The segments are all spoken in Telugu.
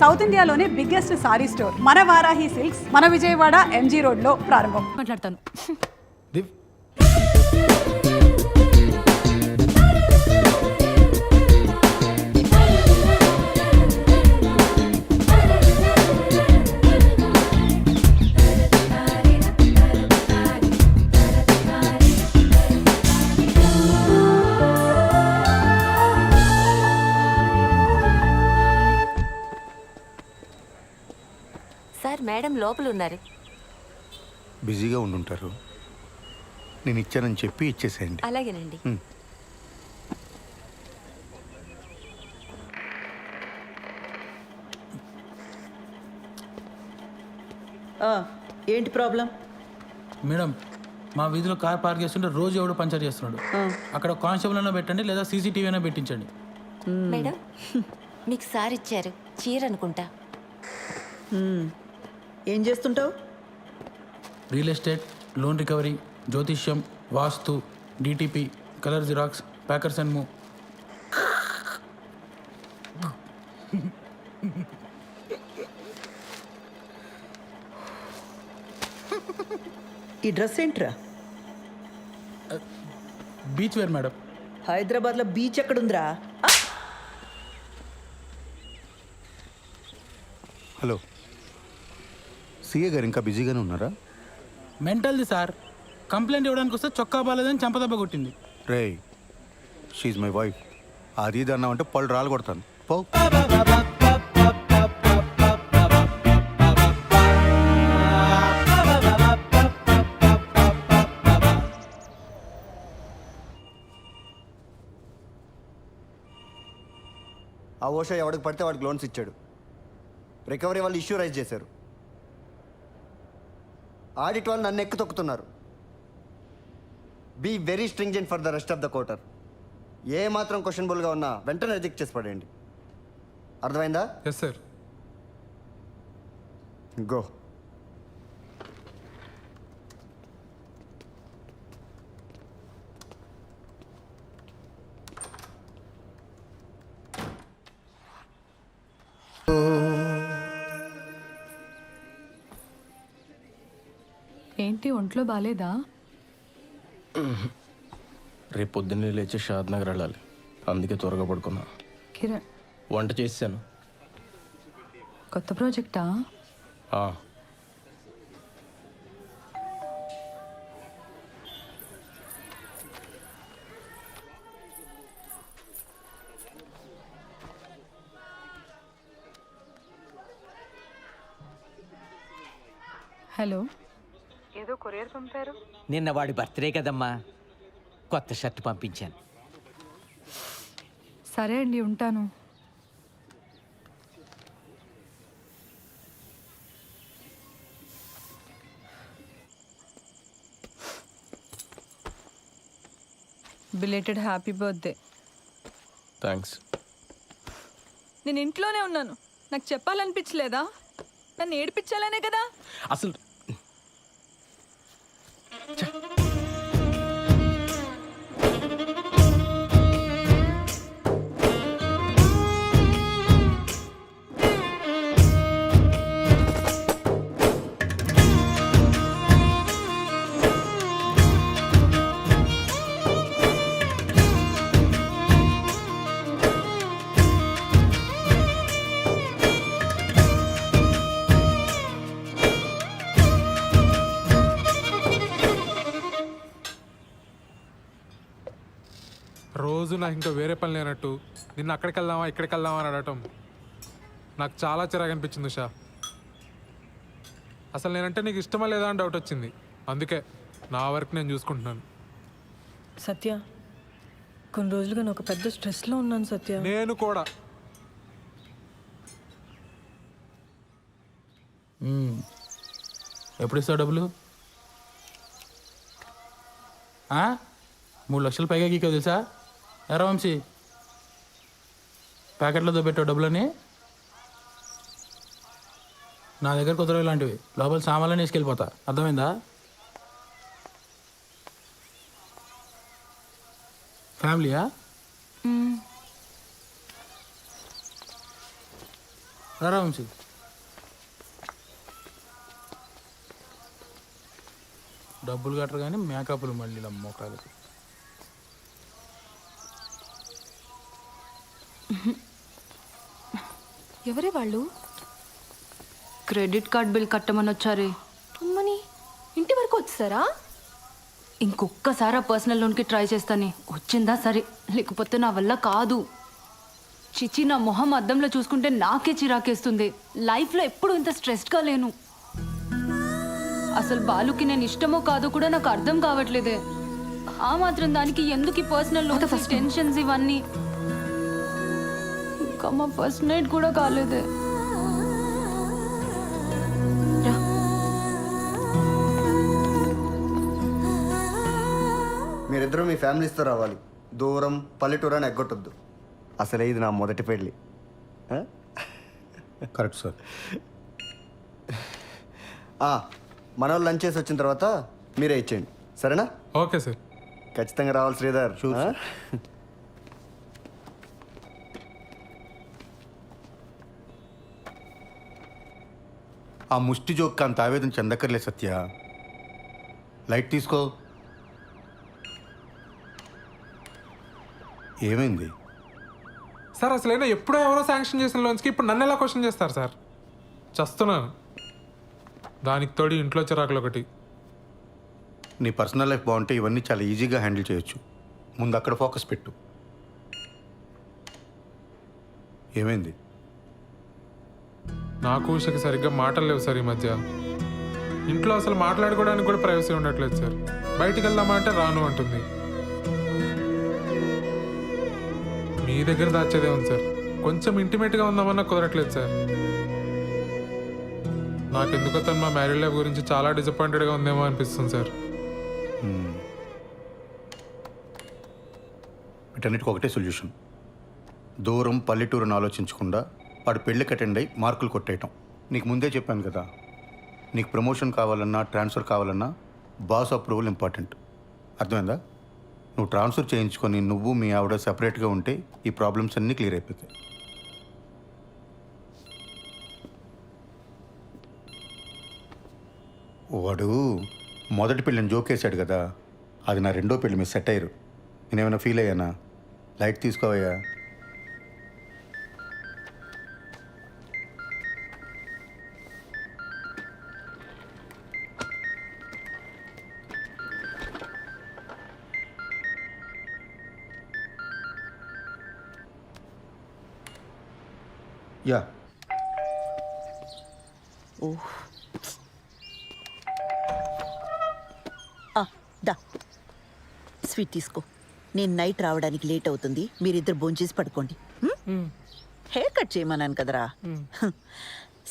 సౌత్ ఇండియాలోనే బిగ్గెస్ట్ సారీ స్టోర్ మన వారాహి సిల్క్స్ మన విజయవాడ ఎంజీ రోడ్ లో ప్రారంభం. మాట్లాడతాను. సార్ మేడం లోపల ఉన్నారు. బిజీగా ఉండుంటారు. నేను ఇచ్చానని చెప్పి ఇచ్చేసేయండి. అలాగేనండి. ఏంటి ప్రాబ్లం? మేడం, మా వీధిలో కార్ పార్క్ చేస్తుంటే రోజు ఎవడో పంచర్ చేస్తున్నాడు. అక్కడ కానిస్టేబుల్ అయినా పెట్టండి, లేదా సీసీటీవీ అయినా పెట్టించండి. మేడం మీకు సార్ ఇచ్చారు చీర అనుకుంటా. ఏం చేస్తుంటావు? రియల్ ఎస్టేట్, లోన్ రికవరీ, జ్యోతిష్యం, vastu, DTP, colour xerox, packers and move. ఈ డ్రెస్ ఏంట్రా? Beach wear madam. హైదరాబాద్లో బీచ్ ఎక్కడుందిరా? హలో, సిఏ గారు ఇంకా బిజీగానే ఉన్నారా? మెంటల్ది సార్. కంప్లైంట్ ఇవ్వడానికి వస్తే చొక్కా బాలేదని చంపదెబ్బ కొట్టింది. రే, షీఈ్ మై వైఫ్. అది ఇది అన్నామంటే పళ్ళు రాలు కొడతాను. పో. ఆ ఓషా ఎవడికి పడితే వాడికి లోన్స్ ఇచ్చాడు. రికవరీ వాళ్ళు ఇష్యూ రైజ్ చేశారు. ఆడిట్ వాళ్ళు నన్ను ఎక్కు తొక్కుతున్నారు. Be very stringent for the rest of the quarter. ఏ మాత్రం క్వశ్చనబుల్గా ఉన్నా వెంటనే రిజెక్ట్ చేసి పడేయండి. అర్థమైందా? Yes sir. గో. ఏంటి ఒంట్లో బాలేదా? రేపు పొద్దున్నే లేచి షాద్ నగర్ వెళ్ళాలి, అందుకే త్వరగా పడుకున్నా. కిరణ్, వంట చేశాను. కొత్త ప్రాజెక్టా? హలో, ఏదో కొరియర్ పంపారు. నిన్న వాడి బర్త్డే కదమ్మా, కొత్త షర్ట్ పంపించాను. సరే అండి, ఉంటాను. Belated happy birthday. థ్యాంక్స్. నేను ఇంట్లోనే ఉన్నాను, నాకు చెప్పాలనిపించలేదా? నన్ను ఏడిపించాలనే కదా. అసలు రోజు నాకు ఇంకా వేరే పని లేనట్టు నిన్ను అక్కడికి వెళ్దామా ఇక్కడికి వెళ్దామా అని అడగటం నాకు చాలా చిరాకు అనిపించింది ఉషా. అసలు నేనంటే నీకు ఇష్టమా లేదా అని డౌట్ వచ్చింది. అందుకే నా వర్క్ నేను చూసుకుంటున్నాను. సత్య, కొన్ని రోజులుగా నేను ఒక పెద్ద స్ట్రెస్లో ఉన్నాను సత్య. నేను కూడా. ఎప్పుడు ఇస్తావు డబ్బులు? 3 లక్షలు పైగా గీకో తెలుసా? ఎరా వంశీ, ప్యాకెట్లో పెట్టావు డబ్బులని. నా దగ్గర కుదరవు ఇలాంటివి. లోపల సామాన్లని వేసుకెళ్ళిపోతా, అర్థమైందా? ఫ్యామిలీయా? రారా వంశీ. డబ్బులు కట్టరు కానీ మేకప్లు మళ్ళీ మొక్కలకి. ఎవరే వాళ్ళు? క్రెడిట్ కార్డ్ బిల్ కట్టమని వచ్చారే. అమ్మని ఇంటి వరకు వచ్చారా? ఇంకొక్కసారి ఆ పర్సనల్ లోన్కి ట్రై చేస్తానే. వచ్చిందా సరే, లేకపోతే నా వల్ల కాదు. చిచి, నా మొహం అద్దంలో చూసుకుంటే నాకే చిరాకేస్తుంది. లైఫ్లో ఎప్పుడు ఇంత స్ట్రెస్డ్గా లేను. అసలు బాలుకి నేను ఇష్టమో కాదో కూడా నాకు అర్థం కావట్లేదే. ఆ మాత్రం దానికి ఎందుకు ఈ పర్సనల్ లోన్స్, టెన్షన్స్ ఇవన్నీ? ఇంకా మా ఫస్ట్ నైట్ కూడా కాలేదే. మీరిద్దరూ మీ ఫ్యామిలీస్తో రావాలి. దూరం పల్లెటూరు అని ఎగ్గొట్టొద్దు. అసలే ఇది నా మొదటి పెళ్ళి. Correct sir. మన వాళ్ళు లంచ్ చేసి వచ్చిన తర్వాత మీరే ఇచ్చేయండి, సరేనా? Okay sir. ఖచ్చితంగా రావాలి శ్రీధర్. ఆ ముష్టి జోక్ అంత ఆవేదన చెందక్కర్లే సత్య. లైట్ తీసుకో. ఏమైంది సార్ అసలైనా ఎప్పుడో ఎవరో శాంక్షన్ చేసిన లోన్స్కి ఇప్పుడు నన్ను ఎలా క్వశ్చన్ చేస్తారు సార్? చస్తున్నాను. దానికి తోడి ఇంట్లో చిరాకులు ఒకటి. నీ పర్సనల్ లైఫ్ బాగుంటే ఇవన్నీ చాలా ఈజీగా హ్యాండిల్ చేయొచ్చు. ముందు అక్కడ ఫోకస్ పెట్టు. ఏమైంది? నాకు ఉషకి సరిగ్గా మాటలు లేవు సార్ ఈ మధ్య. ఇంట్లో అసలు మాట్లాడుకోవడానికి కూడా ప్రైవసీ ఉండట్లేదు సార్. బయటికి వెళ్దామా అంటే రాను అంటుంది. మీ దగ్గర దాచేదే ఉంది సార్. కొంచెం ఇంటిమేట్గా ఉందామన్నా కుదరట్లేదు సార్. నాకెందుకో తను మా మ్యారీడ్ లైఫ్ గురించి చాలా డిసప్పాయింటెడ్గా ఉందేమో అనిపిస్తుంది సార్. వీటన్నిటికి ఒకటే సొల్యూషన్. దూరం పల్లెటూరుని ఆలోచించకుండా వాడు పెళ్ళికి అటెండ్ అయ్యి మార్కులు కొట్టేయటం. నీకు ముందే చెప్పాను కదా, నీకు ప్రమోషన్ కావాలన్నా ట్రాన్స్ఫర్ కావాలన్నా బాస్ అప్రూవల్ ఇంపార్టెంట్. అర్థమైందా? నువ్వు ట్రాన్స్ఫర్ చేయించుకొని నువ్వు మీ ఆవిడ సెపరేట్గా ఉంటే ఈ ప్రాబ్లమ్స్ అన్నీ క్లియర్ అయిపోతాయి. వాడు మొదటి పెళ్ళిని జోకేశాడు కదా, అది నా రెండో పెళ్ళి మీద సెట్ అయ్యారు. నేనేమైనా ఫీల్ అయ్యానా? లైట్ తీసుకోవయ్యా. యా. దా స్వీట్ తీసుకో. నేను నైట్ రావడానికి లేట్ అవుతుంది. మీరిద్దరు భోంచేసి పడుకోండి. హెయిర్ కట్ చేయమన్నాను కదరా.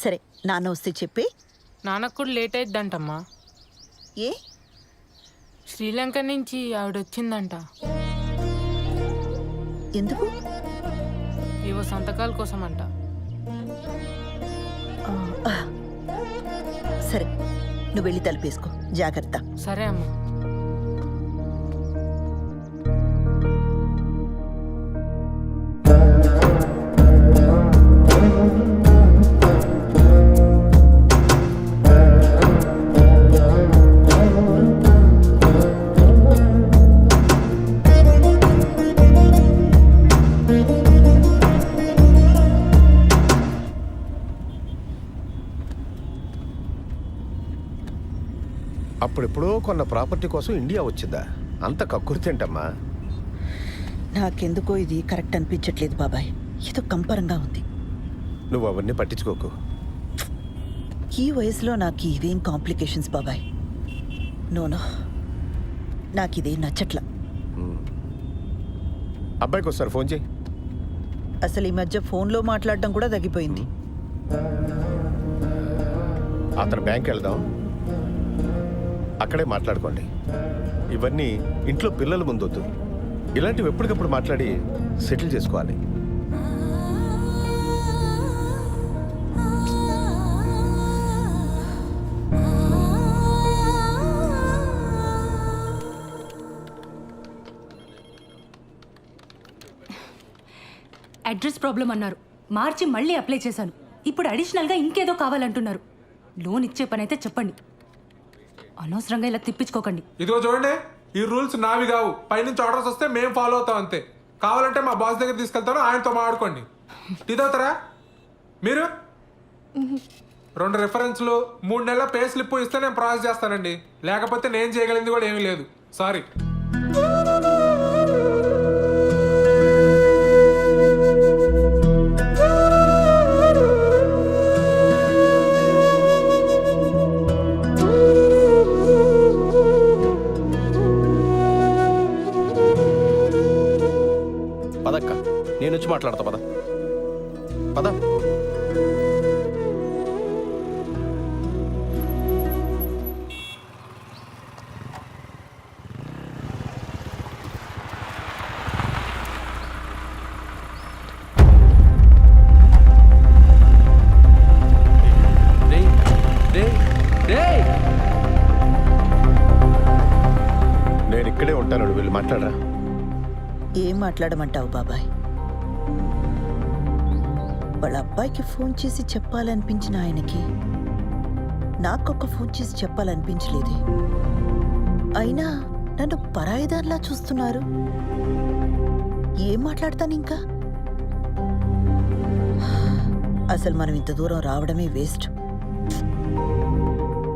సరే, నాన్న వస్తే చెప్పి. నాన్నకు కూడా లేట్ అయిద్దంటమ్మా. ఏ? శ్రీలంక నుంచి ఆవిడ వచ్చిందంట. ఎందుకు? ఏవో సంతకాల కోసం అంట. సరే, నువ్వు వెళ్ళి తలుపేసుకో. జాగ్రత్త. సరే అమ్మా. అప్పుడెప్పుడో కొన్న ప్రాపర్టీ కోసం ఇండియా వచ్చిందా? అంత కక్కుర్తేంటమ్మా? నాకెందుకో ఇది కరెక్ట్ అనిపించట్లేదు బాబాయ్. ఏదో కంపరంగా ఉంది. నువ్వు అవన్నీ పట్టించుకోకు. ఈ వయసులో నాకు ఇవేం కాంప్లికేషన్స్ బాబాయ్. నోనో, నాకు ఇదే నచ్చట్లా. అబ్బాయికి ఒకసారి ఫోన్ చేయి. అసలు ఈ మధ్య ఫోన్లో మాట్లాడడం కూడా తగ్గిపోయింది. అతను బ్యాంక్ వెళ్దాం, అక్కడే మాట్లాడుకోండి. ఇవన్నీ ఇంట్లో పిల్లల ముందొద్దు. ఇలాంటివి ఎప్పటికప్పుడు మాట్లాడి సెటిల్ చేసుకోవాలి. అడ్రస్ ప్రాబ్లం అన్నారు. మార్చి మళ్ళీ అప్లై చేశాను. ఇప్పుడు అడిషనల్గా ఇంకేదో కావాలంటున్నారు. లోన్ ఇచ్చే పని అయితే చెప్పండి, అనవసరంగా ఇలా తిప్పించుకోకండి. ఇదిగో చూడండి, ఈ రూల్స్ నావి కావు. పైనుంచి ఆర్డర్స్ వస్తే మేము ఫాలో అవుతాం అంతే. కావాలంటే మా బాస్ దగ్గర తీసుకెళ్తాను, ఆయనతో మాట్లాడుకోండి. టీ తాగుతారా మీరు? 2 రిఫరెన్స్లు 3 నెలల పే స్లిప్ ఇస్తే నేను ప్రాసెస్ చేస్తానండి. లేకపోతే నేను చేయగలిగింది కూడా ఏమీ లేదు. సారీ. పదక్క, నేను వచ్చి మాట్లాడతా. పద పద. నేను ఇక్కడే ఉంటాను, వీళ్ళు మాట్లాడరా. ఏం మాట్లాడమంటావు బాబాయ్? వాళ్ళ అబ్బాయికి ఫోన్ చేసి చెప్పాలనిపించిన ఆయనకి నాకొక్క ఫోన్ చేసి చెప్పాలనిపించలేదే. అయినా నన్ను పరాయిదానిలా చూస్తున్నారు. ఏం మాట్లాడతాను ఇంకా? అసలు మనం ఇంత దూరం రావడమే వేస్ట్.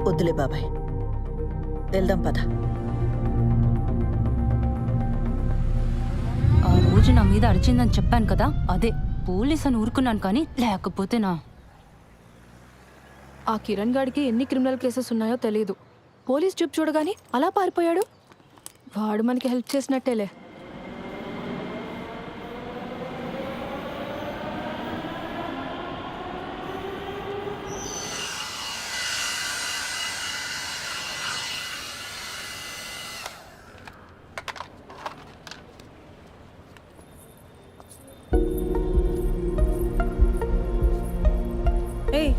వద్దులే బాబాయ్, వెళ్దాం పద. ఆ రోజు నా మీద అరిచిందని చెప్పాను కదా, అదే పోలీస్ అని ఊరుకున్నాను. కానీ లేకపోతే ఆ కిరణ్ గాడికి ఎన్ని క్రిమినల్ కేసెస్ ఉన్నాయో తెలియదు. పోలీస్ జీప్ చూడగానే అలా పారిపోయాడు. వాడు మనకి హెల్ప్ చేసినట్టేలే. ఏయ్,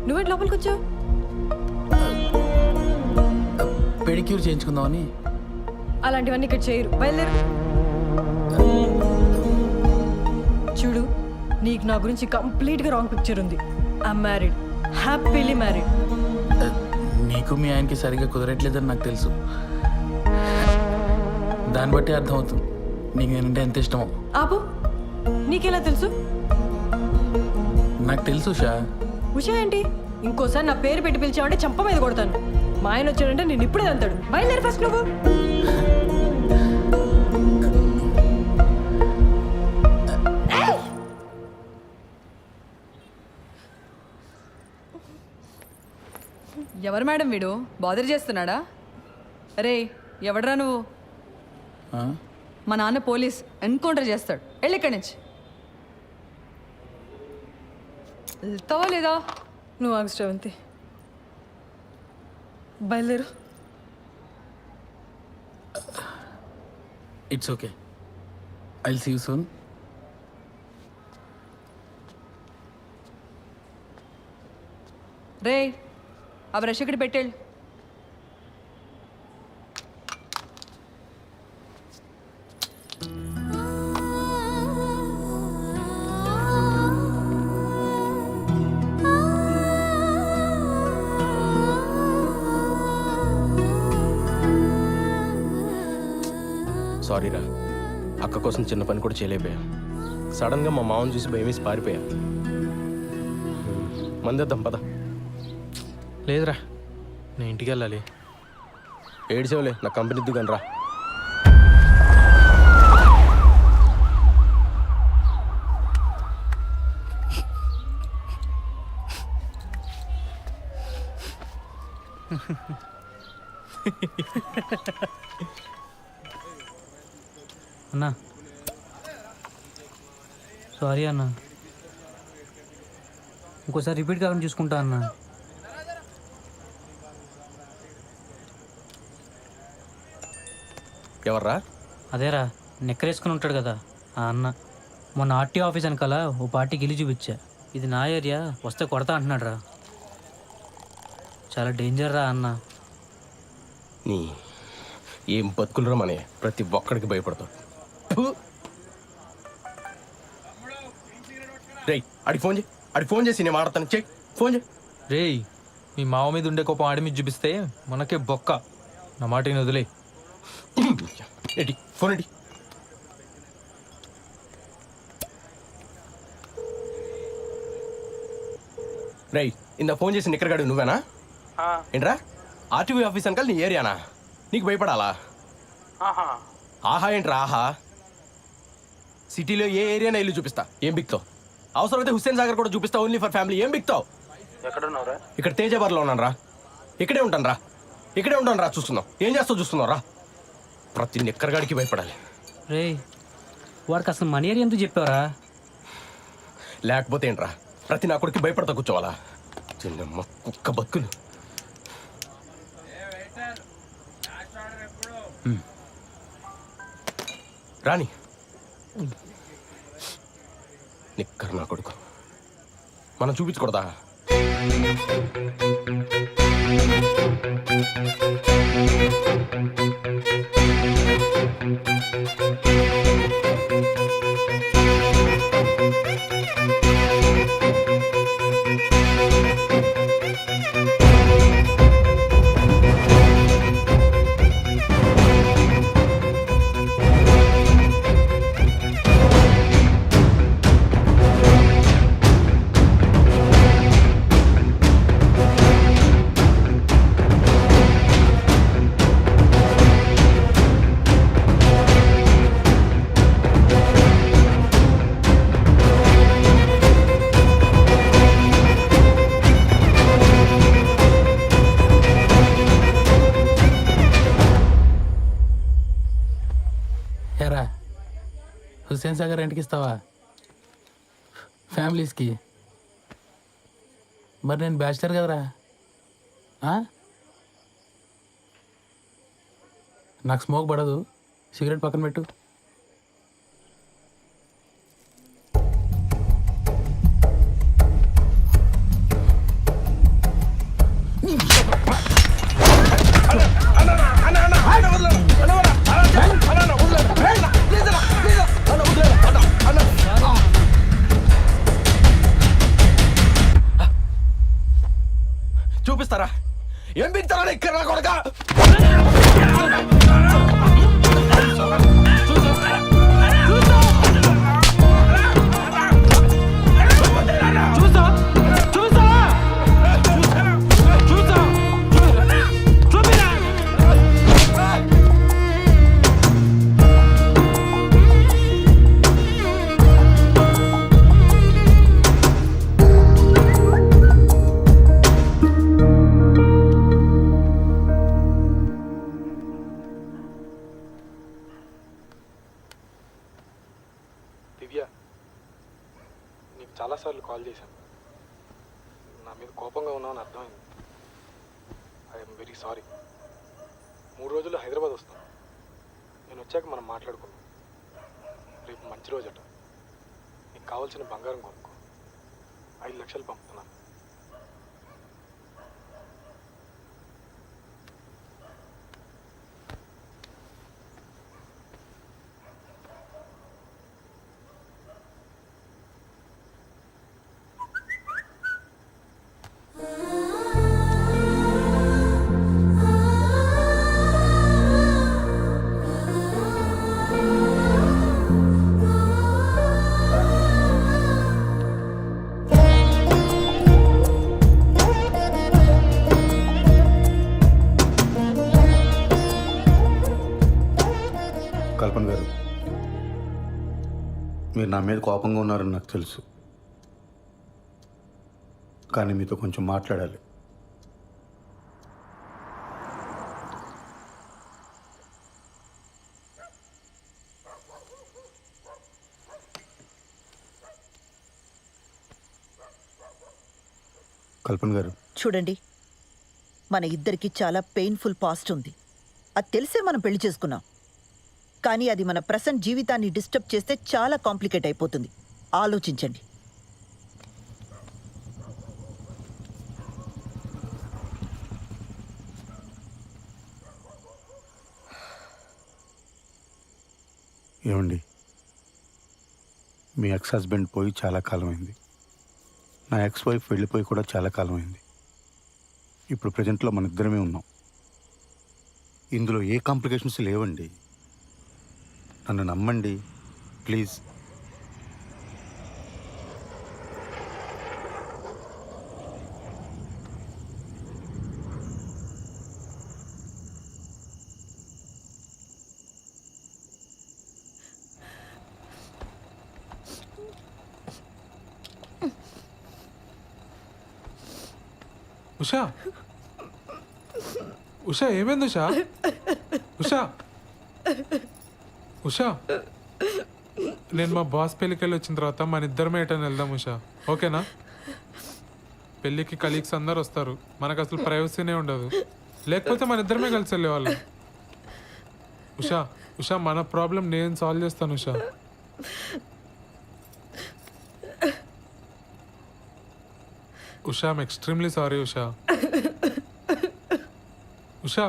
నువ్వేంటి లోపలికి వచ్చావు? పెడిక్యూర్ చేయించుకుందామని. అలాంటివన్నీ ఇక్కడ చేయరు, బయలుదేరు. చూడు, నీకు నా గురించి కంప్లీట్గా రాంగ్ పిక్చర్ ఉంది. I'm married, happily married. నీకు మీ ఆయనకి సరిగ్గా కుదరట్లేదని నాకు తెలుసు. దాన్ని బట్టి అర్థమవుతుంది నీకు నేనంటే ఎంత ఇష్టమో. ఆపు, నీకెలా తెలుసు? నాకు తెలుసు ఉషా. ఉషా ఏంటి? ఇంకోసారి నా పేరు పెట్టి పిలిచావంటే చంప మీద కొడతాను. మా ఆయన వచ్చాడంటే నేను ఇప్పుడే అంతాడు. బయలుదేరి ఫస్ట్ నువ్వు. ఎవరు మేడం వీడు? బాదర్ చేస్తున్నాడా? రే, ఎవడరా నువ్వు? మా నాన్న పోలీస్, ఎన్కౌంటర్ చేస్తాడు. వెళ్ళి ఇక్కడి నుంచి. వెళ్తావా లేదా? నువ్వు ఆగు శ్రవంతి, బయలుదేరు. It's okay, I'll see you soon. రే, ఆ బ్రష్ ఇక్కడ పెట్టేళ్ళు. సారీరా, అక్క కోసం చిన్న పని కూడా చేయలేకపోయా. సడన్గా మా మామని చూసి భయమేసి పారిపోయా. మందేద్దాం పద. లేదురా, నేను ఇంటికి వెళ్ళాలి. ఏడ్చేవలే, నా కంపెనీ దిగాను రా. అన్నా సారీ అన్నా, ఇంకోసారి రిపీట్ కాకుండా చూసుకుంటా అన్నా. ఎవర్రా? అదేరా, నెక్కరేసుకుని ఉంటాడు కదా ఆ అన్న. మొన్న ఆర్టీఓ ఆఫీస్ వెనకాల ఓ పార్టీకి ఇల్లు చూపించా. ఇది నా ఏరియా, వస్తే కొడతా అంటున్నాడు రా. చాలా డేంజర్ రా అన్న. నీ ఏం బతుకులరా మనే, ప్రతి ఒక్కడికి భయపడతావు. రేయ్, అడిగి ఫోన్ చేయి. అడిగి ఫోన్ చేసి నేను మాట్లాడతాను. చెయ్యి, ఫోన్ చేయి. రేయ్, మీ మావ మీద ఉండే కోపం ఆడి మీద చూపిస్తే మనకే బొక్క. నా మాటని వదిలే. ఏంటి ఫోన్ ఏంటి? రై, ఇంత ఫోన్ చేసి నిక్కరగాడు నువ్వేనా? ఏంట్రా, ఆర్టీవీ ఆఫీస్ అంకల్ నీ ఏరియానా? నీకు భయపడాలా? ఆహా ఏంట్రా ఆహా? సిటీలో ఏ ఏరియానా ఇల్లు చూపిస్తా, ఏం బిక్తావు? అవసరమైతే హుస్సేన్ సాగర్ కూడా చూపిస్తా, ఓన్లీ ఫర్ ఫ్యామిలీ. ఏం బిక్తావు? ఎక్కడున్నారా? ఇక్కడ తేజాబార్లో ఉన్నాను రా. ఇక్కడే ఉంటాను రా, ఇక్కడే ఉంటాను రా. చూస్తున్నావు, ఏం చేస్తావు చూస్తున్నావు రా. ప్రతి నిక్కరగాడికి భయపడాలి. రే, వాడికి అసలు మనీ ఏరియా ఎందుకు చెప్పావరా? లేకపోతే ఏంట్రా, ప్రతి నా కొడుకు భయపడతా కూర్చోవాలా? చిన్నమ్మ కుక్క బతుకులు. రాని నిక్కర్ నా కొడుకు, మనం చూపించకూడదా? ఎరా, హుస్సేన్ సాగర్ రెంట్కి ఇస్తావా ఫ్యామిలీస్కి? మరి నేను బ్యాచిలర్ కదరా. నాకు స్మోక్ పడదు, సిగరెట్ పక్కన పెట్టు. చూపిస్తారా ఏం బిగుతారా ఇక్కడ నా కొడుక? దివ్య, నీకు చాలాసార్లు కాల్ చేశాను. నా మీద కోపంగా ఉన్నావని అర్థమైంది. I'm very sorry. 3 రోజుల్లో హైదరాబాద్ వస్తాను. నేను వచ్చాక మనం మాట్లాడుకుందాం. రేపు మంచి రోజట. నీకు కావాల్సిన బంగారం కొనుక్కో. 5 లక్షలు పంపుతున్నాను. కల్పన గారు, మీరు నా మీద కోపంగా ఉన్నారని నాకు తెలుసు, కానీ మీతో కొంచెం మాట్లాడాలి. కల్పన గారు, చూడండి, మన ఇద్దరికి చాలా పెయిన్ఫుల్ పాస్ట్ ఉంది. అది తెలిసే మనం పెళ్లి చేసుకున్నాం. కానీ అది మన ప్రెసెంట్ జీవితాన్ని డిస్టర్బ్ చేస్తే చాలా కాంప్లికేట్ అయిపోతుంది. ఆలోచించండి. ఏమండి, మీ ఎక్స్ హస్బెండ్ పోయి చాలా కాలం అయింది. నా ఎక్స్ వైఫ్ వెళ్ళిపోయి కూడా చాలా కాలం అయింది. ఇప్పుడు ప్రజెంట్లో మన ఇద్దరమే ఉన్నాం. ఇందులో ఏ కాంప్లికేషన్స్ లేవండి. నన్ను నమ్మండి ప్లీజ్. ఉషా ఉషా ఏమైంది ఉషా? ఉషా ఉషా నేను మా బాస్ పెళ్ళికి వెళ్ళి వచ్చిన తర్వాత మన ఇద్దరమే ఎటని వెళ్దాం ఉషా, ఓకేనా? పెళ్ళికి కలీగ్స్ అందరు వస్తారు, మనకు అసలు ప్రైవసీనే ఉండదు. లేకపోతే మన ఇద్దరమే కలిసి వెళ్ళేవాళ్ళం. ఉషా ఉషా మన ప్రాబ్లం నేను సాల్వ్ చేస్తాను Usha. Usha I'm extremely sorry Usha. Usha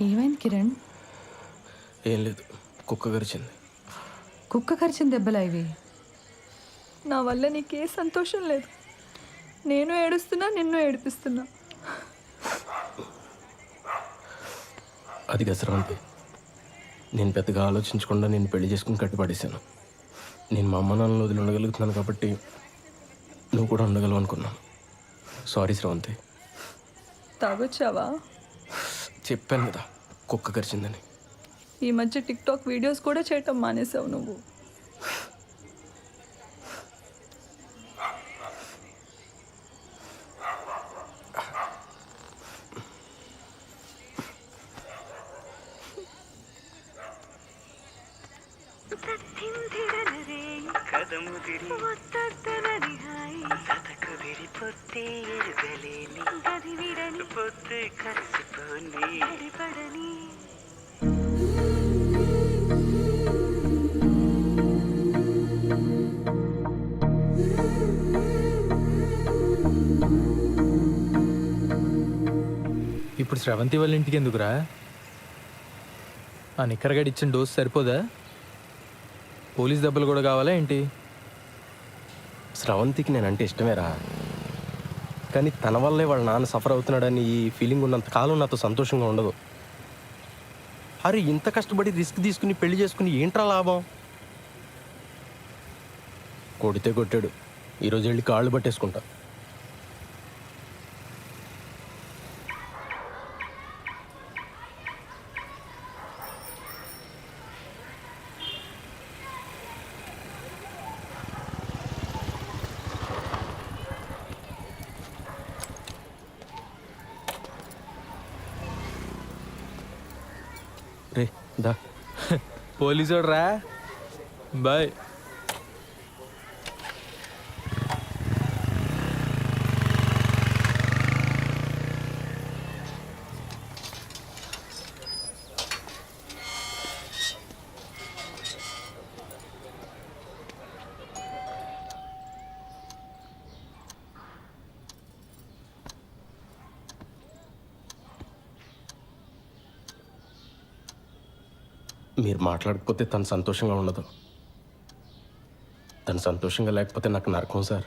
ఏమైంది కిరణ్? ఏం లేదు, కుక్క గరిచింది. కుక్క కరిచిన దెబ్బలా ఇవి? నా వల్ల నీకే సంతోషం లేదు. నేను ఏడుస్తున్నా, నిన్ను ఏడిపిస్తున్నా. అది గసరంతి. నేను పెద్దగా ఆలోచించకుండా నేను పెళ్లి చేసుకుని కట్టుపడేశాను. నేను మా అమ్మ నాన్నలు వదిలి ఉండగలుగుతున్నాను కాబట్టి నువ్వు కూడా ఉండగలవు అనుకున్నాను. సారీ శ్రవంతి. తాగొచ్చావా? చెప్పాను కదా కుక్క గరిచిందని. ఈ మధ్య టిక్టాక్ వీడియోస్ కూడా చేయటం మానేసావు నువ్వు. ఇప్పుడు శ్రవంతి వాళ్ళ ఇంటికి ఎందుకురా? ఆ నిక్కరగడి ఇచ్చిన డోస్ సరిపోదా? పోలీస్ దెబ్బలు కూడా కావాలా ఏంటి? స్రవంతికి నేనంటే ఇష్టమేరా, కానీ తన వల్లే వాళ్ళ నాన్న సఫర్ అవుతున్నాడని ఈ ఫీలింగ్ ఉన్నంత కాలం నాతో సంతోషంగా ఉండదు. అరే ఇంత కష్టపడి రిస్క్ తీసుకుని పెళ్లి చేసుకుని ఏంట్రా లాభం? కొడితే కొట్టాడు, ఈరోజు వెళ్ళి కాళ్ళు పట్టేసుకుంటా. రే దా. పోలీసోడు రా. బాయ్. మీరు మాట్లాడకపోతే తను సంతోషంగా ఉండదు. తను సంతోషంగా లేకపోతే నాకు నరకం సార్.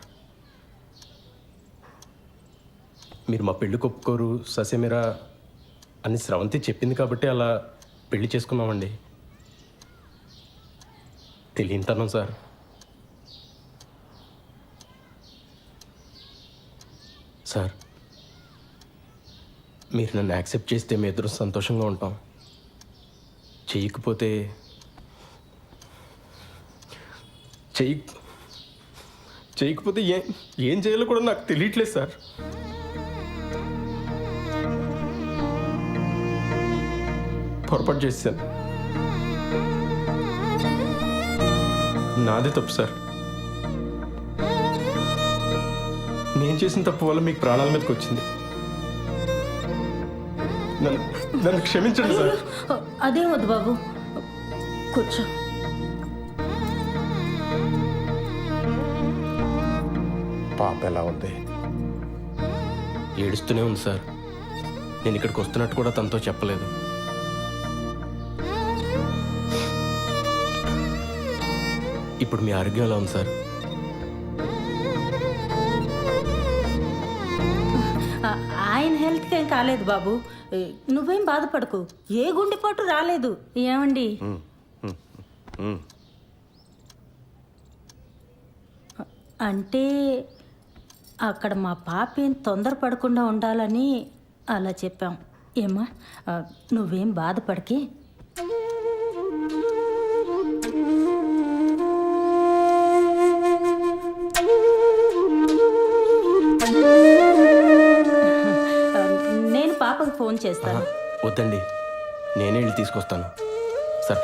మీరు మా పెళ్ళికి ఒప్పుకోరు ససేమిరా అని స్రవంతి చెప్పింది కాబట్టి అలా పెళ్లి చేసుకున్నామండి. తెలియనితనం సార్. సార్ మీరు నన్ను యాక్సెప్ట్ చేస్తే మీ ఇద్దరు సంతోషంగా ఉంటాం. చేయకపోతే ఏం చేయాలో కూడా నాకు తెలియట్లేదు సార్. పొరపాటు చేశాను, నాదే తప్పు సార్. నేను చేసిన తప్పు వల్ల మీకు ప్రాణాల మీదకి వచ్చింది. నన్ను క్షమించండి సార్. అదేం వద్దు బాబు, కూర్చో. పాప ఎలా ఉంది? ఏడుస్తూనే ఉంది సార్. నేను ఇక్కడికి వస్తున్నట్టు కూడా తనతో చెప్పలేదు. ఇప్పుడు మీ ఆరోగ్యం ఎలా ఉంది సార్? ఆయన హెల్త్కి ఏం కాలేదు బాబు, నువ్వేం బాధపడకు. ఏ గుండెపోటు రాలేదు. ఏమండి? అంటే అక్కడ మా పాప ఏం తొందరపడకుండా ఉండాలని అలా చెప్పాం. ఏమ్మా, నువ్వేం బాధపడకి. నేను పాపకు ఫోన్ చేస్తాను. వద్దండి, నేనే వెళ్ళి తీసుకొస్తాను.